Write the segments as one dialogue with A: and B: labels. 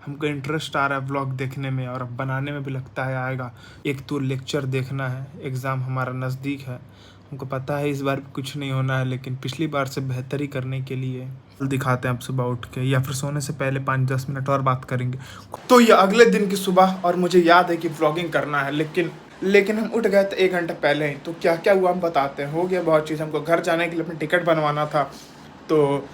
A: हमको इंटरेस्ट आ रहा है व्लॉग देखने में और अब बनाने में भी लगता है आएगा। एक तो लेक्चर देखना है, एग्ज़ाम हमारा नज़दीक है। हमको पता है इस बार भी कुछ नहीं होना है, लेकिन पिछली बार से बेहतरी करने के लिए दिखाते हैं अब सुबह उठ के, या फिर सोने से पहले 5-10 मिनट और बात करेंगे। तो ये अगले दिन की सुबह और मुझे याद है कि व्लॉगिंग करना है, लेकिन हम उठ गए थे 1 घंटा पहले ही। तो क्या क्या हुआ हम बताते हैं। हो गया बहुत चीज़। हमको घर जाने के लिए अपनी टिकट बनवाना था। तो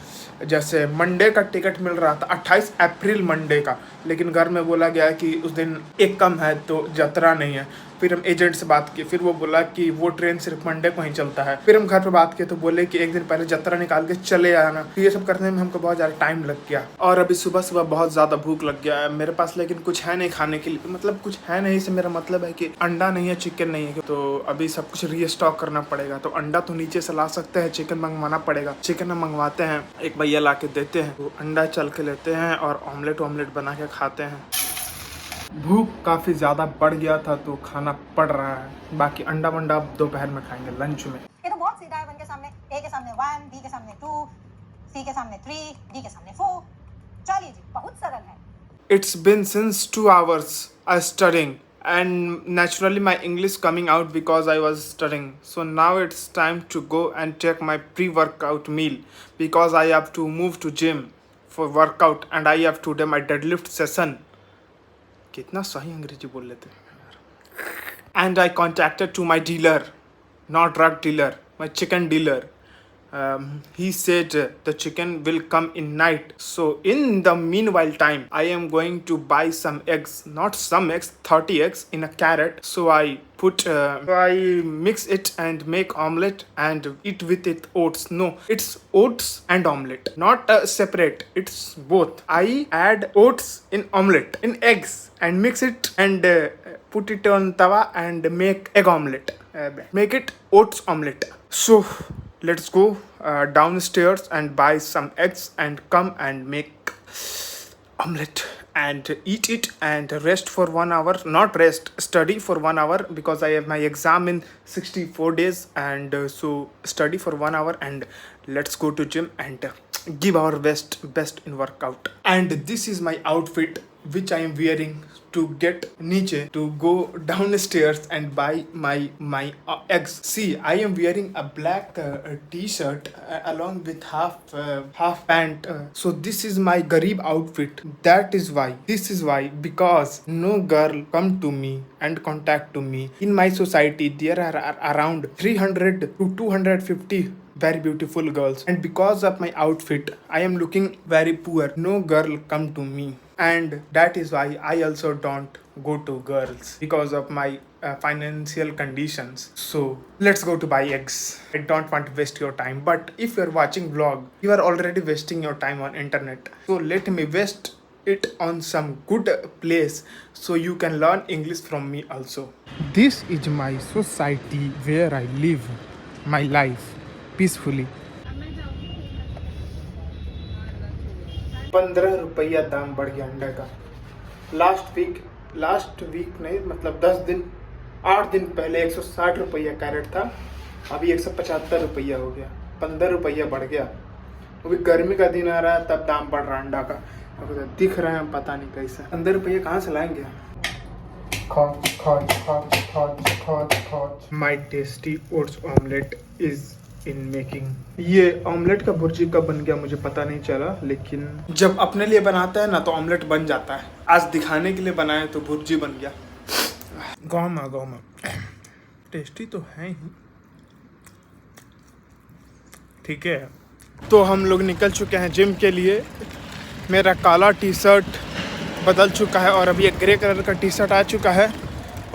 A: जैसे मंडे का टिकट मिल रहा था 28 अप्रैल मंडे का, लेकिन घर में बोला गया कि उस दिन एक कम है तो यात्रा नहीं है। फिर हम एजेंट से बात की, फिर वो बोला कि वो ट्रेन सिर्फ मंडे को ही चलता है। फिर हम घर पे बात किए तो बोले कि एक दिन पहले यात्रा निकाल के चले आना। तो ये सब करने में हमको बहुत ज़्यादा टाइम लग गया और अभी सुबह सुबह बहुत ज़्यादा भूख लग गया है मेरे पास, लेकिन कुछ है नहीं खाने के लिए। मतलब कुछ है नहीं से मेरा मतलब है कि अंडा नहीं है, चिकन नहीं है, तो अभी सब कुछ रीस्टॉक करना पड़ेगा। तो अंडा तो नीचे से ला सकते हैं, चिकन मंगवाना पड़ेगा। चिकन हम मंगवाते हैं, एक भैया ला के देते हैं, तो अंडा चल के लेते हैं और ऑमलेट बना के खाते हैं। भूख काफ़ी ज़्यादा बढ़ गया था तो खाना पड़ रहा है। बाकी अंडा वंडा अब दोपहर में खाएंगे लंच में।
B: ये तो बहुत सीधा है। 1 के सामने A के सामने 1, B के सामने 2, C के सामने 3, D के सामने 4। चलिए जी, बहुत सरल है।
A: It's been since 2 hours I studying, and naturally my English coming out because I was studying. So now it's time to go and take my pre-workout meal because I have to move to gym for workout and I have to do my deadlift session. कितना सही अंग्रेजी बोल लेते हैं। And I contacted to my dealer, not drug dealer, my chicken dealer. He said the chicken will come in night. So in the meanwhile time, I am going to buy some eggs, not some eggs, 30 eggs in a carrot. So I mix it and make omelette and eat with it oats. No, it's oats and omelette, not separate. It's both. I add oats in omelette, in eggs, and mix it and put it on tawa and make egg omelette. Make it oats omelette. So let's go downstairs and buy some eggs and come and make omelette and eat it and rest for 1 hour. Not rest, study for 1 hour because I have my exam in 64 days, and so study for 1 hour and let's go to gym and give our best in workout. And this is my outfit which I am wearing to get niche, to go downstairs and buy my eggs. See, I am wearing a black t-shirt along with half pant. So this is my garib outfit. This is why because no girl come to me and contact to me. In my society there are around 300 to 250 very beautiful girls, and because of my outfit I am looking very poor. No girl come to me, and that is why I also don't go to girls because of my financial conditions. So let's go to buy eggs. I don't want to waste your time, but if you're watching vlog, you are already wasting your time on internet, so let me waste it on some good place so you can learn English from me also. This is my society where I live my life peacefully. 15 रुपया दाम बढ़ गया अंडे का। Last week नहीं, मतलब 8 दिन पहले 160 रुपया कैरेट था, अभी 175 रुपया हो गया। 15 रुपया बढ़ गया। अभी गर्मी का दिन आ रहा है तब दाम बढ़ रहा है अंडा का। अब तो दिख रहा है, पता नहीं कैसा। 15 रुपया कहाँ से लाएंगे? My tasty oats omelette is in making. ये ऑमलेट का भुर्जी कब बन गया मुझे पता नहीं चला, लेकिन जब अपने लिए बनाता है ना तो ऑमलेट बन जाता है। आज दिखाने के लिए बनाए तो भुर्जी बन गया। गाँव टेस्टी तो है ही, ठीक है। तो हम लोग निकल चुके हैं जिम के लिए। मेरा काला टी शर्ट बदल चुका है और अभी एक ग्रे कलर का टी शर्ट आ चुका है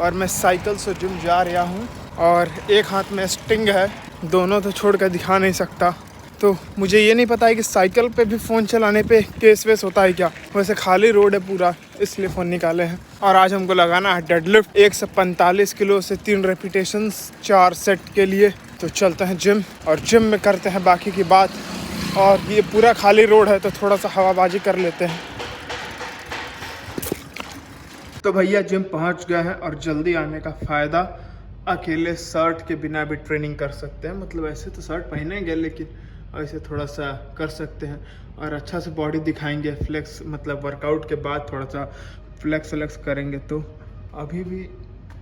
A: और मैं साइकिल से जिम जा रहा हूँ और एक हाथ में स्टिंग है, दोनों तो छोड़ कर दिखा नहीं सकता। तो मुझे ये नहीं पता है कि साइकिल पे भी फ़ोन चलाने पे केस वेस होता है क्या। वैसे खाली रोड है पूरा, इसलिए फ़ोन निकाले हैं। और आज हमको लगाना है डेडलिफ्ट 145 किलो से 3 रेपिटेशंस 4 सेट के लिए। तो चलते हैं जिम और जिम में करते हैं बाकी की बात। और ये पूरा खाली रोड है तो थोड़ा सा हवाबाजी कर लेते हैं। तो भैया जिम पहुंच गए हैं और जल्दी आने का फ़ायदा, अकेले शर्ट के बिना भी ट्रेनिंग कर सकते हैं। मतलब ऐसे तो शर्ट पहनेंगे लेकिन ऐसे थोड़ा सा कर सकते हैं और अच्छा से बॉडी दिखाएंगे। फ्लेक्स मतलब वर्कआउट के बाद थोड़ा सा फ्लेक्स करेंगे। तो अभी भी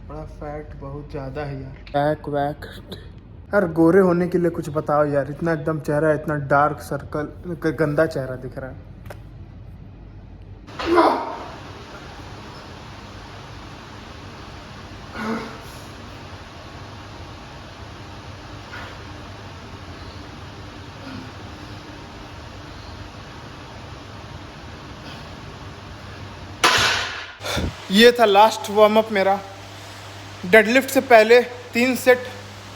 A: बड़ा फैट बहुत ज़्यादा है यार। बैक वैक यार, गोरे होने के लिए कुछ बताओ यार। इतना एकदम चेहरा इतना डार्क सर्कल, गंदा चेहरा दिख रहा है। ये था लास्ट वार्म अप मेरा। डेडलिफ्ट से पहले 3 सेट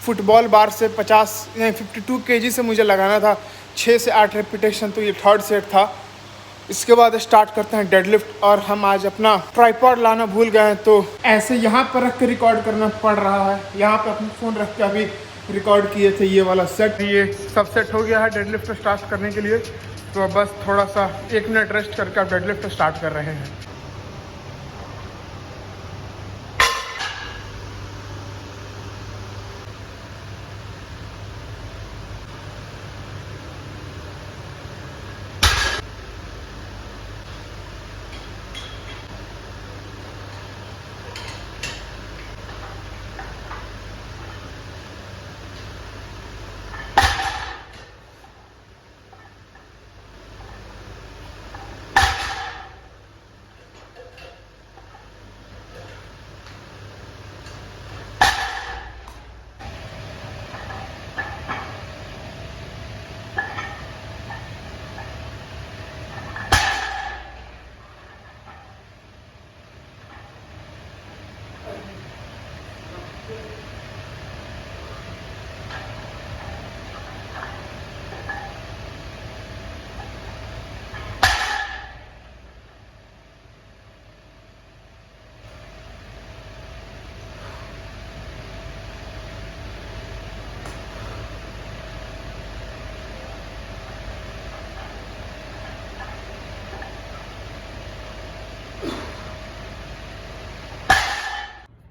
A: फुटबॉल बार से 52 केजी से मुझे लगाना था, 6 से 8 रेपिटेशन। तो ये 3rd सेट था। इसके बाद स्टार्ट करते हैं डेडलिफ्ट। और हम आज अपना ट्राइपॉड लाना भूल गए हैं, तो ऐसे यहाँ पर रख के रिकॉर्ड करना पड़ रहा है। यहाँ पर अपना फ़ोन रख के अभी रिकॉर्ड किए थे ये वाला सेट। ये सब सेट हो गया है डेडलिफ्ट स्टार्ट करने के लिए। तो बस थोड़ा सा 1 मिनट रेस्ट करके आप डेडलिफ्ट स्टार्ट कर रहे हैं।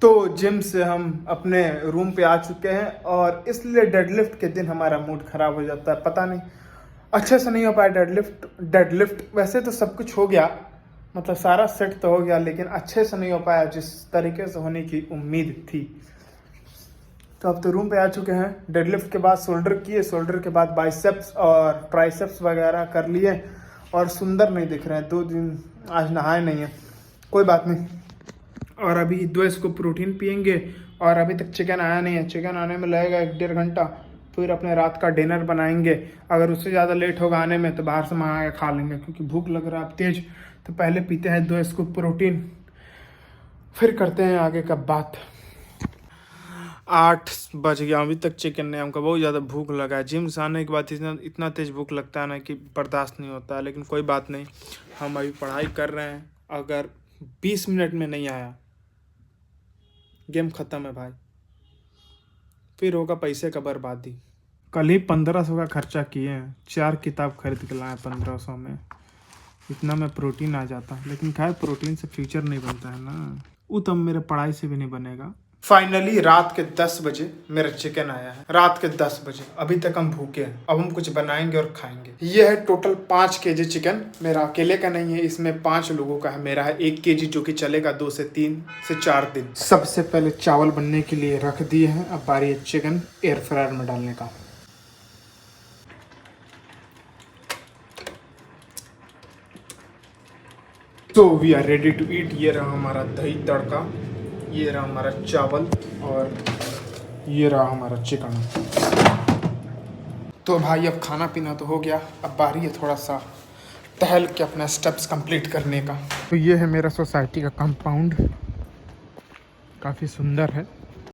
A: तो जिम से हम अपने रूम पे आ चुके हैं और इसलिए डेडलिफ्ट के दिन हमारा मूड ख़राब हो जाता है। पता नहीं, अच्छे से नहीं हो पाया डेडलिफ्ट। वैसे तो सब कुछ हो गया, मतलब सारा सेट तो हो गया, लेकिन अच्छे से नहीं हो पाया जिस तरीके से होने की उम्मीद थी। तो अब तो रूम पे आ चुके हैं। डेडलिफ्ट के बाद शोल्डर किए, शोल्डर के बाद बाइसेप्स और ट्राइसेप्स वगैरह कर लिए और सुंदर नहीं दिख रहे हैं। 2 दिन आज नहाए नहीं है, कोई बात नहीं। और अभी 2 स्कूप प्रोटीन पियेंगे। और अभी तक चिकन आया नहीं है, चिकन आने में लगेगा 1-1.5 घंटा। फिर अपने रात का डिनर बनाएंगे। अगर उससे ज़्यादा लेट होगा आने में तो बाहर से मंगा के खा लेंगे, क्योंकि भूख लग रहा है अब तेज। तो पहले पीते हैं 2 स्कूप प्रोटीन, फिर करते हैं आगे का बात। 8 बज गया, अभी तक चिकन नहीं। हमको बहुत ज़्यादा भूख लगा है। जिम से आने के बाद इतना तेज़ भूख लगता है ना कि बर्दाश्त नहीं होता है। लेकिन कोई बात नहीं, हम अभी पढ़ाई कर रहे हैं। अगर 20 मिनट में नहीं आया, गेम ख़त्म है भाई, फिर होगा पैसे का बर्बादी। कल ही 1500 का खर्चा किए हैं, 4 किताब खरीद के लाए 1500 में। इतना में प्रोटीन आ जाता, लेकिन खैर प्रोटीन से फ्यूचर नहीं बनता है ना, वो तो मेरे पढ़ाई से भी नहीं बनेगा। फाइनली रात के 10 बजे मेरा चिकन आया है। रात के 10 बजे, अभी तक हम भूखे हैं। अब हम कुछ बनाएंगे और खाएंगे। ये है टोटल 5 केजी चिकन। मेरा अकेले का नहीं है, इसमें 5 लोगों का है। मेरा है 1 केजी, जो कि चलेगा 2 से 3 से 4 दिन। सबसे पहले चावल बनने के लिए रख दिए हैं। अब बारी है चिकन एयर फ्रायर में डालने का। तो we are ready to eat. ये रहा हमारा दही तड़का, ये रहा हमारा चावल और ये रहा हमारा चिकन। तो भाई अब खाना पीना तो हो गया, अब बारी है थोड़ा सा टहल के अपना स्टेप्स कंप्लीट करने का। तो ये है मेरा सोसाइटी का कंपाउंड, काफ़ी सुंदर है।